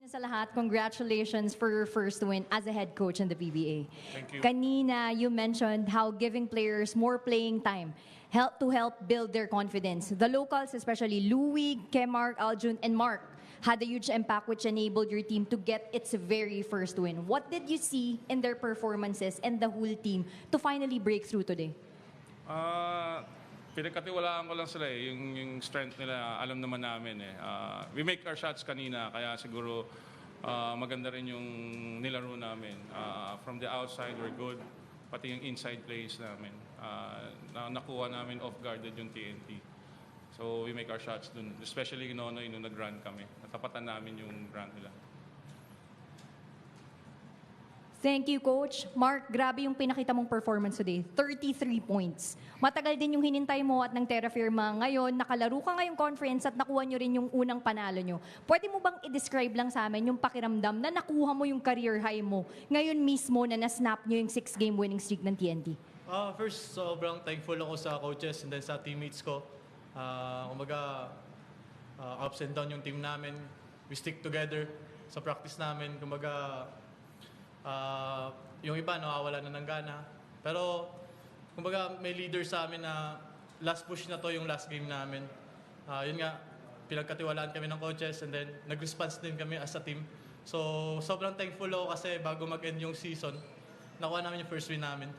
Sa lahat, congratulations for your first win as a head coach in the PBA. Thank you. Kanina, you mentioned how giving players more playing time help build their confidence. The locals, especially Louis, Kemark, Aljun, and Mark, had a huge impact which enabled your team to get its very first win. What did you see in their performances and the whole team to finally break through today? Pinagkatiwalaan ko lang sila eh. Yung strength nila, alam naman namin eh. We make our shots kanina, kaya siguro maganda rin yung nilaro namin. From the outside, we're good. Pati yung inside plays namin. Nakuha namin off-guarded yung TNT. So we make our shots dun. Especially nung nag-run kami. Natapatan namin yung run nila. Thank you, Coach. Mark, grabe yung pinakita mong performance today. 33 points. Matagal din yung hinintay mo at ng Terra Firma. Ngayon, nakalaro ka ngayong conference at nakuha nyo rin yung unang panalo nyo. Pwede mo bang i-describe lang sa amin yung pakiramdam na nakuha mo yung career high mo ngayon mismo na na-snap nyo yung 6-game winning streak ng TNT? First, sobrang thankful ako sa coaches and then sa teammates ko. Kumbaga, ups and down yung team namin. We stick together sa practice namin. Kumbaga, yung iba nawawala na ng gana. Pero, kumbaga, may leader sa amin na last push na to yung last game namin. Yun nga, pinagkatiwalaan kami ng coaches and then nag-response din kami as a team. So, sobrang thankful ako kasi bago mag-end yung season, nakuha namin yung first win namin.